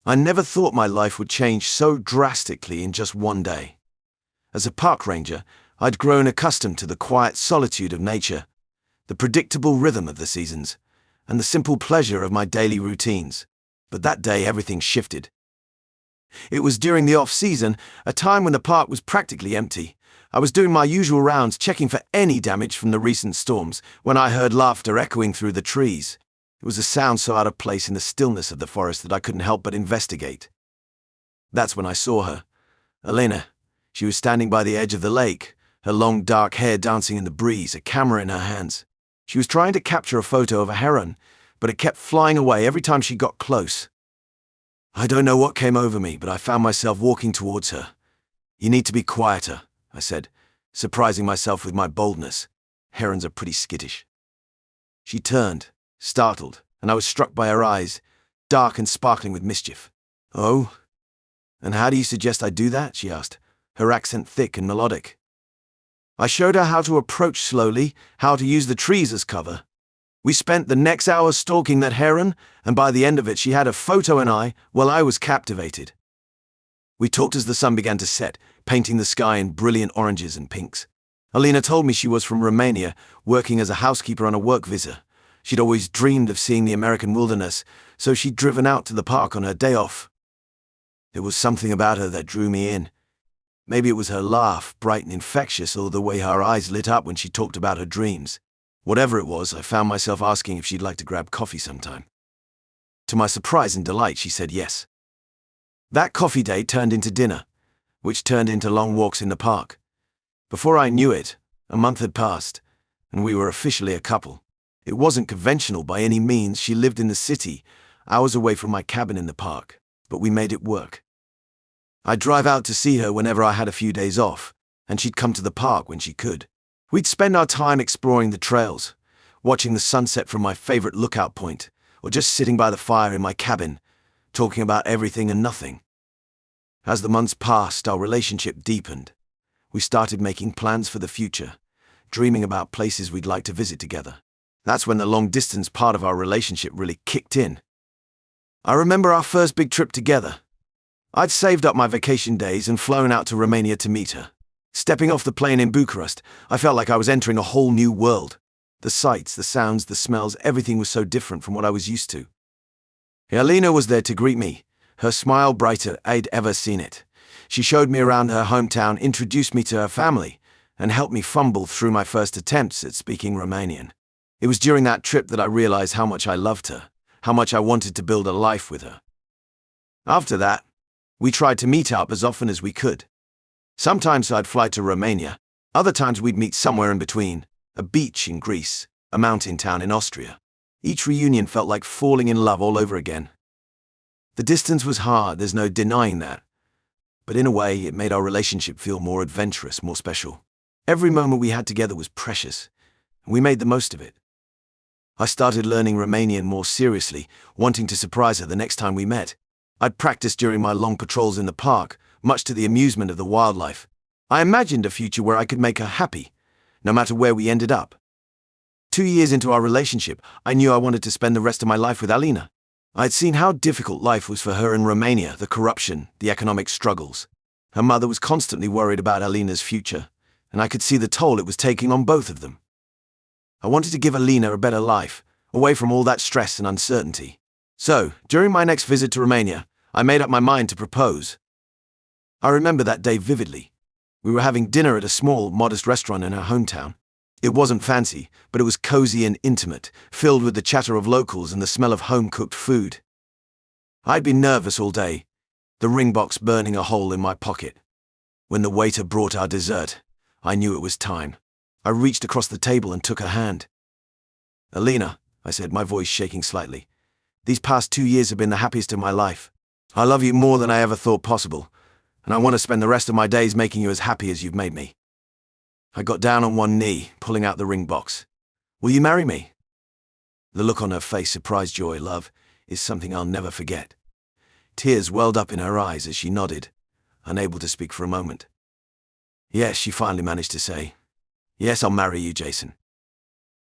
I never thought my life would change so drastically in just one day. As a park ranger, I'd grown accustomed to the quiet solitude of nature, the predictable rhythm of the seasons, and the simple pleasure of my daily routines. But that day everything shifted. It was during the off-season, a time when the park was practically empty. I was doing my usual rounds, checking for any damage from the recent storms, when I heard laughter echoing through the trees. It was a sound so out of place in the stillness of the forest that I couldn't help but investigate. That's when I saw her. Elena. She was standing by the edge of the lake, her long dark hair dancing in the breeze, a camera in her hands. She was trying to capture a photo of a heron, but it kept flying away every time she got close. I don't know what came over me, but I found myself walking towards her. "You need to be quieter," I said, surprising myself with my boldness. Herons are pretty skittish. She turned, startled, and I was struck by her eyes, dark and sparkling with mischief. "Oh? And how do you suggest I do that?" she asked, her accent thick and melodic. I showed her how to approach slowly, how to use the trees as cover. We spent the next hour stalking that heron, and by the end of it she had a photo and I was captivated. We talked as the sun began to set, painting the sky in brilliant oranges and pinks. Alina told me she was from Romania, working as a housekeeper on a work visa. She'd always dreamed of seeing the American wilderness, so she'd driven out to the park on her day off. There was something about her that drew me in. Maybe it was her laugh, bright and infectious, or the way her eyes lit up when she talked about her dreams. Whatever it was, I found myself asking if she'd like to grab coffee sometime. To my surprise and delight, she said yes. That coffee date turned into dinner, which turned into long walks in the park. Before I knew it, a month had passed, and we were officially a couple. It wasn't conventional by any means. She lived in the city, hours away from my cabin in the park, but we made it work. I'd drive out to see her whenever I had a few days off, and she'd come to the park when she could. We'd spend our time exploring the trails, watching the sunset from my favorite lookout point, or just sitting by the fire in my cabin, talking about everything and nothing. As the months passed, our relationship deepened. We started making plans for the future, dreaming about places we'd like to visit together. That's when the long-distance part of our relationship really kicked in. I remember our first big trip together. I'd saved up my vacation days and flown out to Romania to meet her. Stepping off the plane in Bucharest, I felt like I was entering a whole new world. The sights, the sounds, the smells, everything was so different from what I was used to. Alina was there to greet me, her smile brighter I'd ever seen it. She showed me around her hometown, introduced me to her family, and helped me fumble through my first attempts at speaking Romanian. It was during that trip that I realized how much I loved her, how much I wanted to build a life with her. After that, we tried to meet up as often as we could. Sometimes I'd fly to Romania, other times we'd meet somewhere in between, a beach in Greece, a mountain town in Austria. Each reunion felt like falling in love all over again. The distance was hard, there's no denying that. But in a way, it made our relationship feel more adventurous, more special. Every moment we had together was precious, and we made the most of it. I started learning Romanian more seriously, wanting to surprise her the next time we met. I'd practiced during my long patrols in the park, much to the amusement of the wildlife. I imagined a future where I could make her happy, no matter where we ended up. 2 years into our relationship, I knew I wanted to spend the rest of my life with Alina. I'd seen how difficult life was for her in Romania, the corruption, the economic struggles. Her mother was constantly worried about Alina's future, and I could see the toll it was taking on both of them. I wanted to give Alina a better life, away from all that stress and uncertainty. So, during my next visit to Romania, I made up my mind to propose. I remember that day vividly. We were having dinner at a small, modest restaurant in her hometown. It wasn't fancy, but it was cozy and intimate, filled with the chatter of locals and the smell of home-cooked food. I'd been nervous all day, the ring box burning a hole in my pocket. When the waiter brought our dessert, I knew it was time. I reached across the table and took her hand. "Alina," I said, my voice shaking slightly, "these past 2 years have been the happiest of my life. I love you more than I ever thought possible, and I want to spend the rest of my days making you as happy as you've made me." I got down on one knee, pulling out the ring box. "Will you marry me?" The look on her face, surprise, joy, love, is something I'll never forget. Tears welled up in her eyes as she nodded, unable to speak for a moment. "Yes," she finally managed to say. "Yes, I'll marry you, Jason."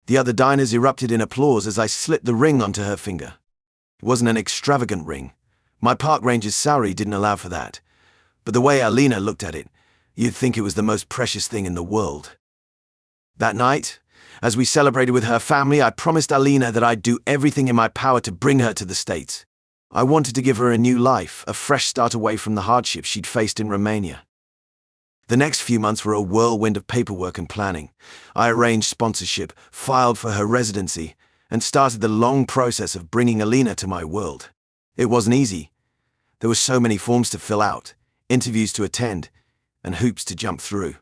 The other diners erupted in applause as I slipped the ring onto her finger. It wasn't an extravagant ring, My park ranger's salary didn't allow for that, but the way Alina looked at it, you'd think it was the most precious thing in the world. That night, as we celebrated with her family, I promised Alina that I'd do everything in my power to bring her to the States. I wanted to give her a new life, a fresh start away from the hardships she'd faced in Romania. The next few months were a whirlwind of paperwork and planning. I arranged sponsorship, filed for her residency, and started the long process of bringing Alina to my world. It wasn't easy. There were so many forms to fill out, interviews to attend, and hoops to jump through.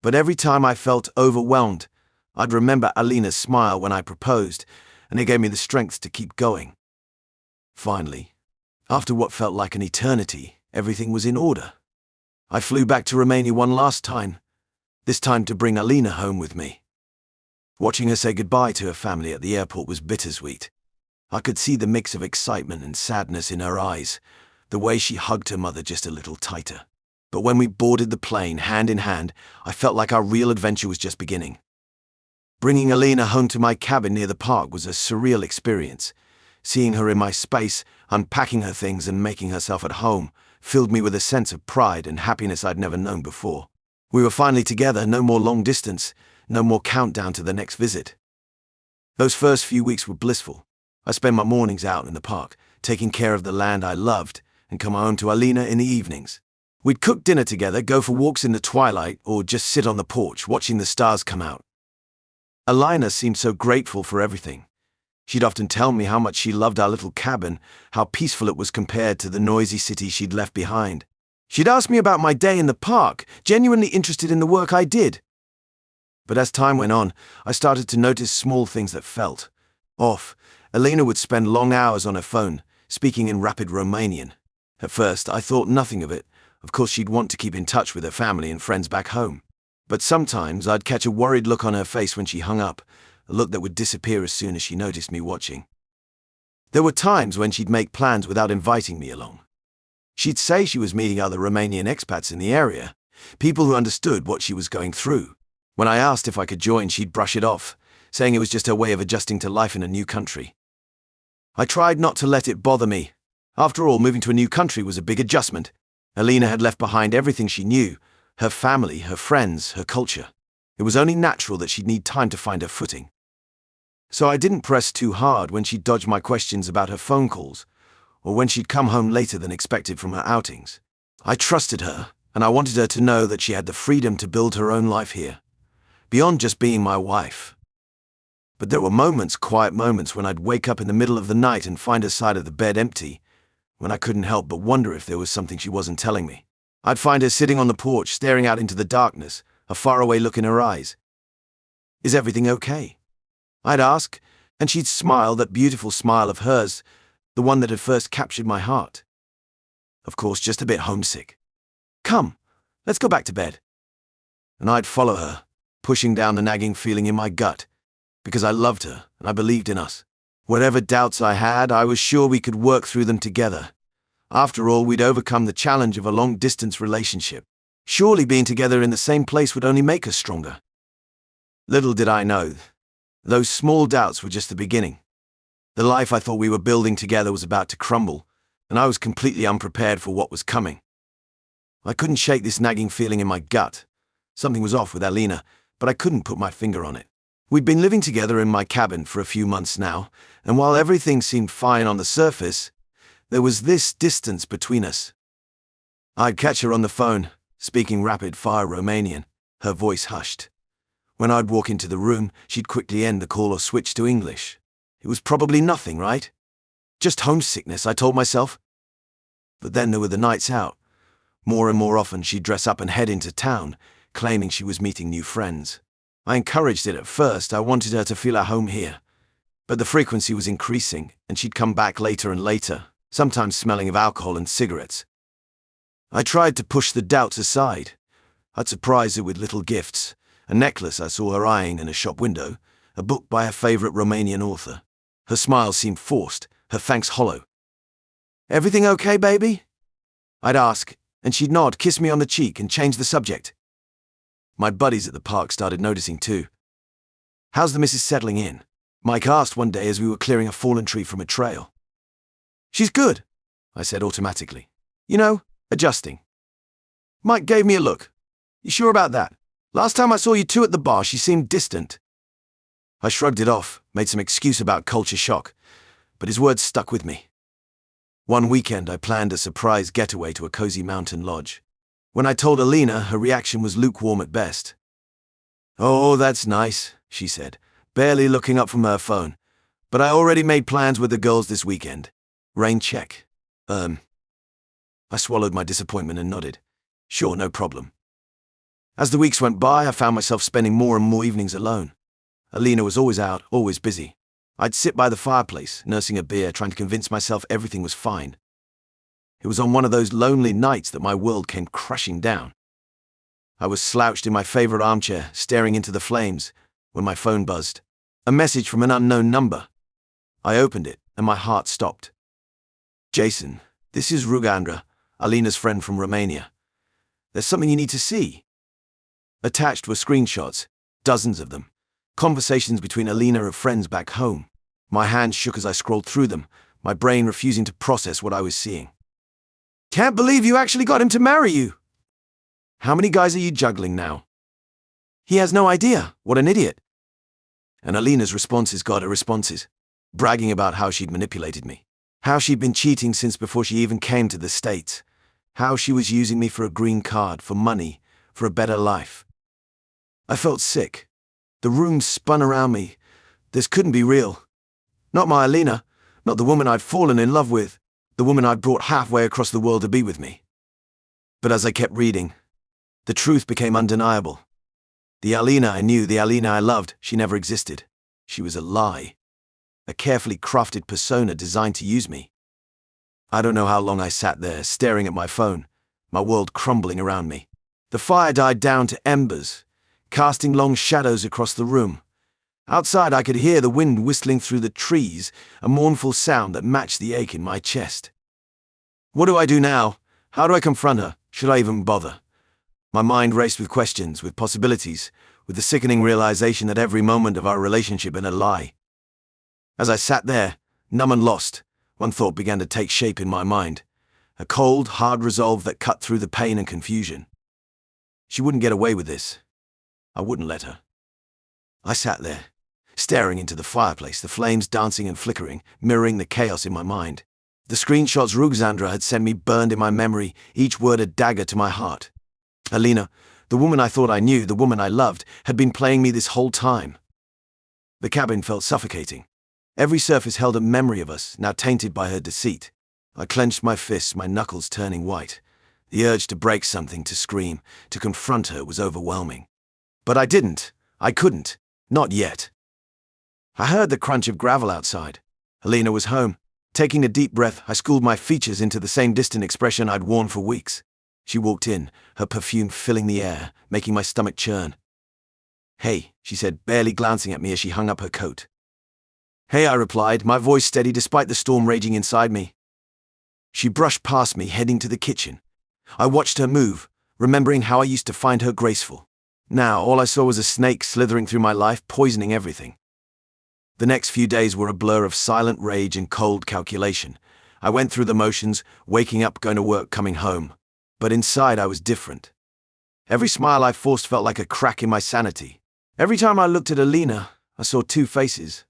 But every time I felt overwhelmed, I'd remember Alina's smile when I proposed, and it gave me the strength to keep going. Finally, after what felt like an eternity, everything was in order. I flew back to Romania one last time, this time to bring Alina home with me. Watching her say goodbye to her family at the airport was bittersweet. I could see the mix of excitement and sadness in her eyes, the way she hugged her mother just a little tighter. But when we boarded the plane, hand in hand, I felt like our real adventure was just beginning. Bringing Alina home to my cabin near the park was a surreal experience. Seeing her in my space, unpacking her things and making herself at home, filled me with a sense of pride and happiness I'd never known before. We were finally together, no more long distance, no more countdown to the next visit. Those first few weeks were blissful. I spent my mornings out in the park, taking care of the land I loved, and come home to Alina in the evenings. We'd cook dinner together, go for walks in the twilight, or just sit on the porch watching the stars come out. Alina seemed so grateful for everything. She'd often tell me how much she loved our little cabin, how peaceful it was compared to the noisy city she'd left behind. She'd ask me about my day in the park, genuinely interested in the work I did. But as time went on, I started to notice small things that felt off. Alina would spend long hours on her phone, speaking in rapid Romanian. At first, I thought nothing of it. Of course, she'd want to keep in touch with her family and friends back home. But sometimes I'd catch a worried look on her face when she hung up, a look that would disappear as soon as she noticed me watching. There were times when she'd make plans without inviting me along. She'd say she was meeting other Romanian expats in the area, people who understood what she was going through. When I asked if I could join, she'd brush it off, saying it was just her way of adjusting to life in a new country. I tried not to let it bother me. After all, moving to a new country was a big adjustment. Alina had left behind everything she knew, her family, her friends, her culture. It was only natural that she'd need time to find her footing. So I didn't press too hard when she'd dodge my questions about her phone calls, or when she'd come home later than expected from her outings. I trusted her, and I wanted her to know that she had the freedom to build her own life here, beyond just being my wife. But there were moments, quiet moments, when I'd wake up in the middle of the night and find her side of the bed empty, when I couldn't help but wonder if there was something she wasn't telling me. I'd find her sitting on the porch, staring out into the darkness, a faraway look in her eyes. "Is everything okay?" I'd ask, and she'd smile, that beautiful smile of hers, the one that had first captured my heart. Of course, just a bit homesick. "Come, let's go back to bed." And I'd follow her, pushing down the nagging feeling in my gut, because I loved her and I believed in us. Whatever doubts I had, I was sure we could work through them together. After all, we'd overcome the challenge of a long-distance relationship. Surely being together in the same place would only make us stronger. Little did I know, those small doubts were just the beginning. The life I thought we were building together was about to crumble, and I was completely unprepared for what was coming. I couldn't shake this nagging feeling in my gut. Something was off with Alina, but I couldn't put my finger on it. We'd been living together in my cabin for a few months now, and while everything seemed fine on the surface, there was this distance between us. I'd catch her on the phone, speaking rapid-fire Romanian, her voice hushed. When I'd walk into the room, she'd quickly end the call or switch to English. It was probably nothing, right? Just homesickness, I told myself. But then there were the nights out. More and more often she'd dress up and head into town, claiming she was meeting new friends. I encouraged it at first. I wanted her to feel at home here. But the frequency was increasing, and she'd come back later and later, sometimes smelling of alcohol and cigarettes. I tried to push the doubts aside. I'd surprise her with little gifts, a necklace I saw her eyeing in a shop window, a book by a favorite Romanian author. Her smile seemed forced, her thanks hollow. "Everything okay, baby?" I'd ask, and she'd nod, kiss me on the cheek, and change the subject. My buddies at the park started noticing too. "How's the missus settling in?" Mike asked one day as we were clearing a fallen tree from a trail. "She's good," I said automatically. You know, adjusting. Mike gave me a look. You sure about that? Last time I saw you two at the bar, she seemed distant. I shrugged it off, made some excuse about culture shock, but his words stuck with me. One weekend, I planned a surprise getaway to a cozy mountain lodge. When I told Alina, her reaction was lukewarm at best. Oh, that's nice, she said, barely looking up from her phone. But I already made plans with the girls this weekend. Rain check. I swallowed my disappointment and nodded. Sure, no problem. As the weeks went by, I found myself spending more and more evenings alone. Alina was always out, always busy. I'd sit by the fireplace, nursing a beer, trying to convince myself everything was fine. It was on one of those lonely nights that my world came crashing down. I was slouched in my favorite armchair, staring into the flames, when my phone buzzed. A message from an unknown number. I opened it, and my heart stopped. Jason, this is Rugandra, Alina's friend from Romania. There's something you need to see. Attached were screenshots, dozens of them. Conversations between Alina and friends back home. My hands shook as I scrolled through them, my brain refusing to process what I was seeing. Can't believe you actually got him to marry you. How many guys are you juggling now? He has no idea. What an idiot. And Alina's responses got her responses, bragging about how she'd manipulated me, how she'd been cheating since before she even came to the States, how she was using me for a green card, for money, for a better life. I felt sick. The room spun around me. This couldn't be real. Not my Alina, not the woman I'd fallen in love with, the woman I'd brought halfway across the world to be with me. But as I kept reading, the truth became undeniable. The Alina I knew, the Alina I loved, she never existed. She was a lie. A carefully crafted persona designed to use me. I don't know how long I sat there, staring at my phone, my world crumbling around me. The fire died down to embers, casting long shadows across the room. Outside I could hear the wind whistling through the trees, a mournful sound that matched the ache in my chest. What do I do now? How do I confront her? Should I even bother? My mind raced with questions, with possibilities, with the sickening realization that every moment of our relationship had been a lie. As I sat there, numb and lost, one thought began to take shape in my mind, a cold, hard resolve that cut through the pain and confusion. She wouldn't get away with this. I wouldn't let her. I sat there, staring into the fireplace, the flames dancing and flickering, mirroring the chaos in my mind. The screenshots Rugandra had sent me burned in my memory, each word a dagger to my heart. Alina, the woman I thought I knew, the woman I loved, had been playing me this whole time. The cabin felt suffocating. Every surface held a memory of us, now tainted by her deceit. I clenched my fists, my knuckles turning white. The urge to break something, to scream, to confront her was overwhelming. But I didn't. I couldn't. Not yet. I heard the crunch of gravel outside. Alina was home. Taking a deep breath, I schooled my features into the same distant expression I'd worn for weeks. She walked in, her perfume filling the air, making my stomach churn. Hey, she said, barely glancing at me as she hung up her coat. Hey, I replied, my voice steady despite the storm raging inside me. She brushed past me, heading to the kitchen. I watched her move, remembering how I used to find her graceful. Now, all I saw was a snake slithering through my life, poisoning everything. The next few days were a blur of silent rage and cold calculation. I went through the motions, waking up, going to work, coming home. But inside I was different. Every smile I forced felt like a crack in my sanity. Every time I looked at Alina, I saw two faces.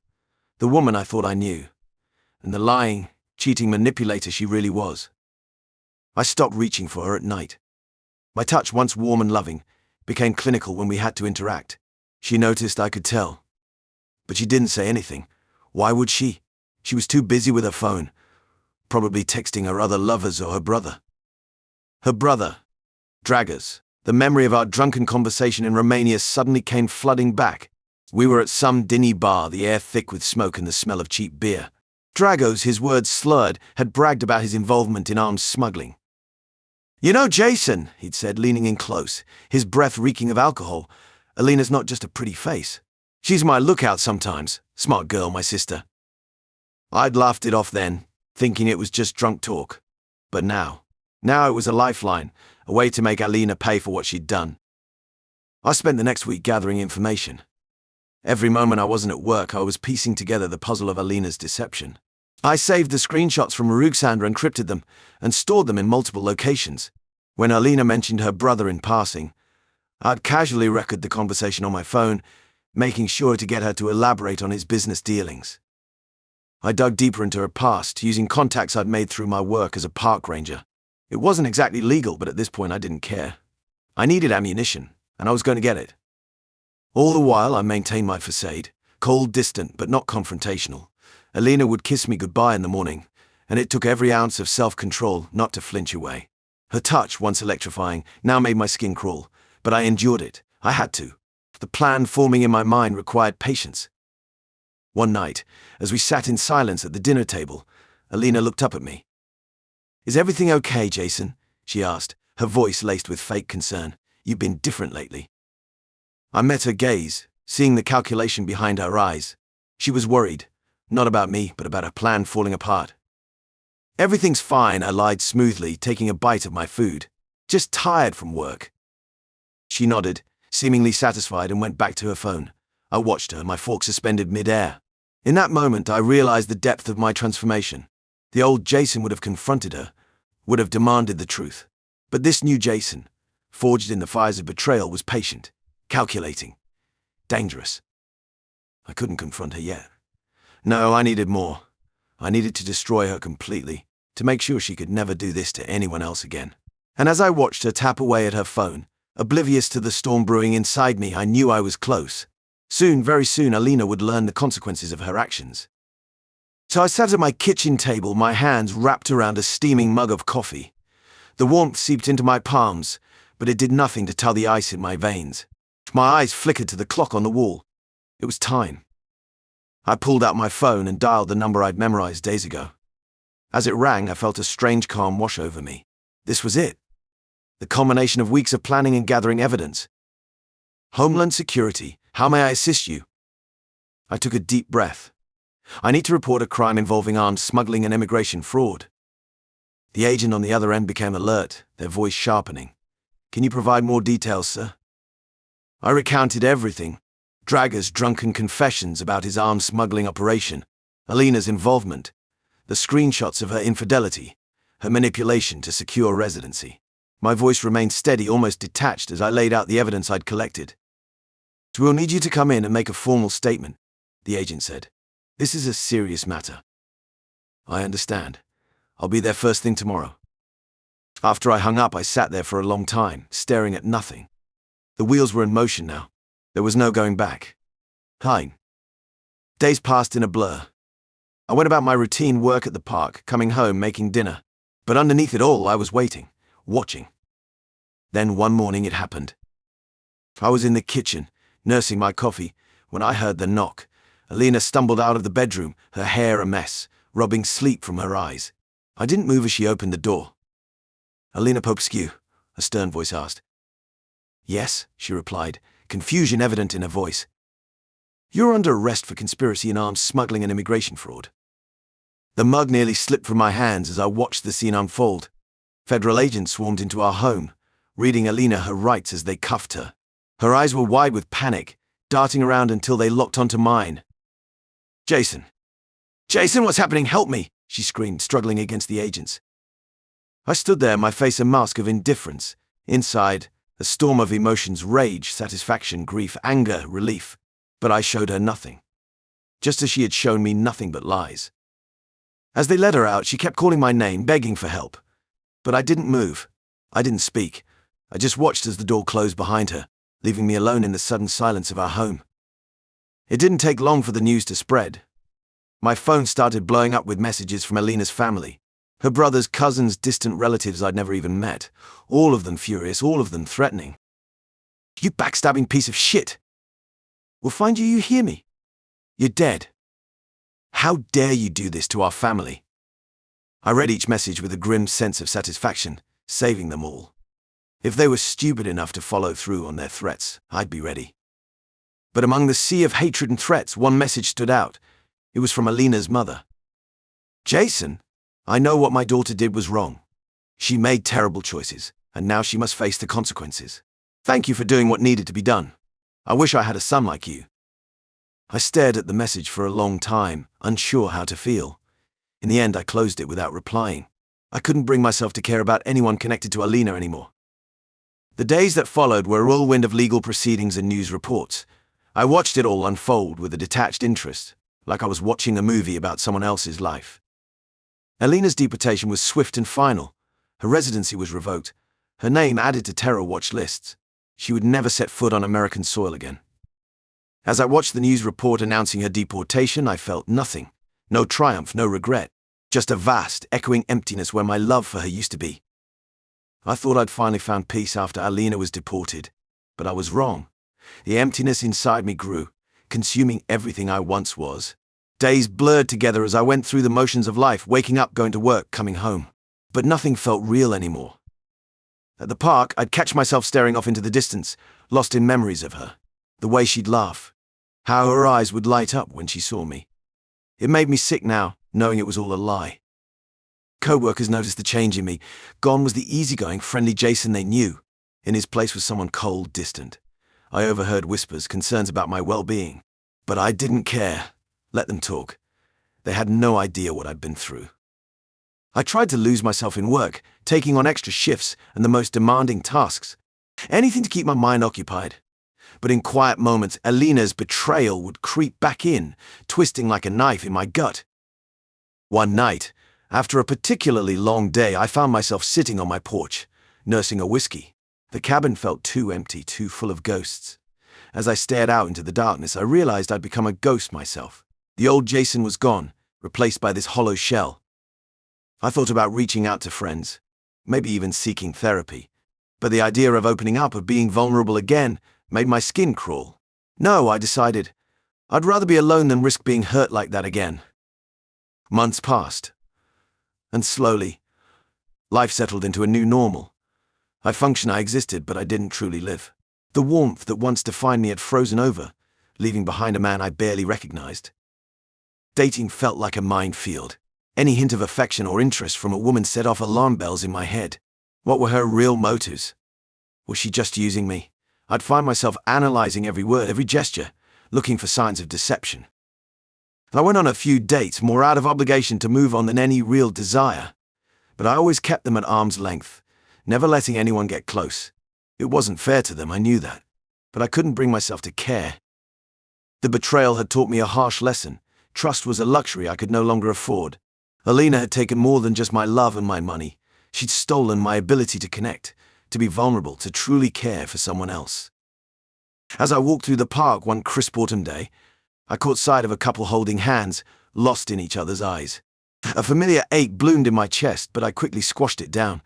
The woman I thought I knew, and the lying, cheating manipulator she really was. I stopped reaching for her at night. My touch, once warm and loving, became clinical when we had to interact. She noticed, I could tell. But she didn't say anything. Why would she? She was too busy with her phone, probably texting her other lovers or her brother. Her brother, Dragos. The memory of our drunken conversation in Romania suddenly came flooding back. We were at some dingy bar, the air thick with smoke and the smell of cheap beer. Dragos, his words slurred, had bragged about his involvement in arms smuggling. You know, Jason, he'd said, leaning in close, his breath reeking of alcohol, Alina's not just a pretty face. She's my lookout sometimes. Smart girl, my sister. I'd laughed it off then, thinking it was just drunk talk. But now it was a lifeline, a way to make Alina pay for what she'd done. I spent the next week gathering information. Every moment I wasn't at work, I was piecing together the puzzle of Alina's deception. I saved the screenshots from Ruxandra, encrypted them, and stored them in multiple locations. When Alina mentioned her brother in passing, I'd casually record the conversation on my phone, making sure to get her to elaborate on his business dealings. I dug deeper into her past, using contacts I'd made through my work as a park ranger. It wasn't exactly legal, but at this point I didn't care. I needed ammunition, and I was going to get it. All the while I maintained my facade, cold, distant, but not confrontational. Alina would kiss me goodbye in the morning, and it took every ounce of self-control not to flinch away. Her touch, once electrifying, now made my skin crawl, but I endured it. I had to. The plan forming in my mind required patience. One night, as we sat in silence at the dinner table, Alina looked up at me. "Is everything okay, Jason?" she asked, her voice laced with fake concern. "You've been different lately." I met her gaze, seeing the calculation behind her eyes. She was worried, not about me, but about her plan falling apart. "Everything's fine," I lied smoothly, taking a bite of my food. "Just tired from work." She nodded, seemingly satisfied, and went back to her phone. I watched her, my fork suspended mid-air. In that moment, I realized the depth of my transformation. The old Jason would have confronted her, would have demanded the truth. But this new Jason, forged in the fires of betrayal, was patient, calculating, dangerous. I couldn't confront her yet. No, I needed more. I needed to destroy her completely, to make sure she could never do this to anyone else again. And as I watched her tap away at her phone, oblivious to the storm brewing inside me, I knew I was close. Soon, very soon, Alina would learn the consequences of her actions. So I sat at my kitchen table, my hands wrapped around a steaming mug of coffee. The warmth seeped into my palms, but it did nothing to tell the ice in my veins. My eyes flickered to the clock on the wall. It was time. I pulled out my phone and dialed the number I'd memorized days ago. As it rang, I felt a strange calm wash over me. This was it. The culmination of weeks of planning and gathering evidence. "Homeland Security, how may I assist you?" I took a deep breath. "I need to report a crime involving armed smuggling and immigration fraud." The agent on the other end became alert, their voice sharpening. "Can you provide more details, sir?" I recounted everything. Drager's drunken confessions about his arms smuggling operation, Alina's involvement, the screenshots of her infidelity, her manipulation to secure residency. My voice remained steady, almost detached, as I laid out the evidence I'd collected. "We'll need you to come in and make a formal statement," the agent said. "This is a serious matter." "I understand. I'll be there first thing tomorrow." After I hung up, I sat there for a long time, staring at nothing. The wheels were in motion now. There was no going back. Fine. Days passed in a blur. I went about my routine work at the park, coming home, making dinner. But underneath it all, I was waiting, watching. Then one morning it happened. I was in the kitchen, nursing my coffee, when I heard the knock. Alina stumbled out of the bedroom, her hair a mess, rubbing sleep from her eyes. I didn't move as she opened the door. "Alina Popescu?" a stern voice asked. "Yes," she replied, confusion evident in her voice. "You're under arrest for conspiracy in arms smuggling and immigration fraud." The mug nearly slipped from my hands as I watched the scene unfold. Federal agents swarmed into our home, reading Alina her rights as they cuffed her. Her eyes were wide with panic, darting around until they locked onto mine. "Jason! Jason, what's happening? Help me!" she screamed, struggling against the agents. I stood there, my face a mask of indifference. Inside, a storm of emotions: rage, satisfaction, grief, anger, relief. But I showed her nothing. Just as she had shown me nothing but lies. As they led her out, she kept calling my name, begging for help. But I didn't move. I didn't speak. I just watched as the door closed behind her, leaving me alone in the sudden silence of our home. It didn't take long for the news to spread. My phone started blowing up with messages from Alina's family. Her brothers, cousins, distant relatives I'd never even met. All of them furious, all of them threatening. "You backstabbing piece of shit! We'll find you, you hear me? You're dead. How dare you do this to our family?" I read each message with a grim sense of satisfaction, saving them all. If they were stupid enough to follow through on their threats, I'd be ready. But among the sea of hatred and threats, one message stood out. It was from Alina's mother. "Jason, I know what my daughter did was wrong. She made terrible choices, and now she must face the consequences. Thank you for doing what needed to be done. I wish I had a son like you." I stared at the message for a long time, unsure how to feel. In the end, I closed it without replying. I couldn't bring myself to care about anyone connected to Alina anymore. The days that followed were a whirlwind of legal proceedings and news reports. I watched it all unfold with a detached interest, like I was watching a movie about someone else's life. Alina's deportation was swift and final. Her residency was revoked. Her name added to terror watch lists. She would never set foot on American soil again. As I watched the news report announcing her deportation, I felt nothing. No triumph, no regret. Just a vast, echoing emptiness where my love for her used to be. I thought I'd finally found peace after Alina was deported, but I was wrong. The emptiness inside me grew, consuming everything I once was. Days blurred together as I went through the motions of life, waking up, going to work, coming home. But nothing felt real anymore. At the park, I'd catch myself staring off into the distance, lost in memories of her. The way she'd laugh. How her eyes would light up when she saw me. It made me sick now, knowing it was all a lie. Co-workers noticed the change in me. Gone was the easygoing, friendly Jason they knew. In his place was someone cold, distant. I overheard whispers, concerns about my well-being. But I didn't care. Let them talk. They had no idea what I'd been through. I tried to lose myself in work, taking on extra shifts and the most demanding tasks. Anything to keep my mind occupied. But in quiet moments, Alina's betrayal would creep back in, twisting like a knife in my gut. One night, after a particularly long day, I found myself sitting on my porch, nursing a whiskey. The cabin felt too empty, too full of ghosts. As I stared out into the darkness, I realized I'd become a ghost myself. The old Jason was gone, replaced by this hollow shell. I thought about reaching out to friends, maybe even seeking therapy. But the idea of opening up, of being vulnerable again, made my skin crawl. No, I decided, I'd rather be alone than risk being hurt like that again. Months passed, and slowly, life settled into a new normal. I functioned, I existed, but I didn't truly live. The warmth that once defined me had frozen over, leaving behind a man I barely recognized. Dating felt like a minefield. Any hint of affection or interest from a woman set off alarm bells in my head. What were her real motives? Was she just using me? I'd find myself analyzing every word, every gesture, looking for signs of deception. I went on a few dates, more out of obligation to move on than any real desire. But I always kept them at arm's length, never letting anyone get close. It wasn't fair to them, I knew that. But I couldn't bring myself to care. The betrayal had taught me a harsh lesson. Trust was a luxury I could no longer afford. Alina had taken more than just my love and my money. She'd stolen my ability to connect, to be vulnerable, to truly care for someone else. As I walked through the park one crisp autumn day, I caught sight of a couple holding hands, lost in each other's eyes. A familiar ache bloomed in my chest, but I quickly squashed it down.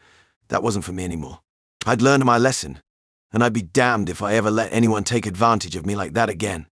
That wasn't for me anymore. I'd learned my lesson, and I'd be damned if I ever let anyone take advantage of me like that again.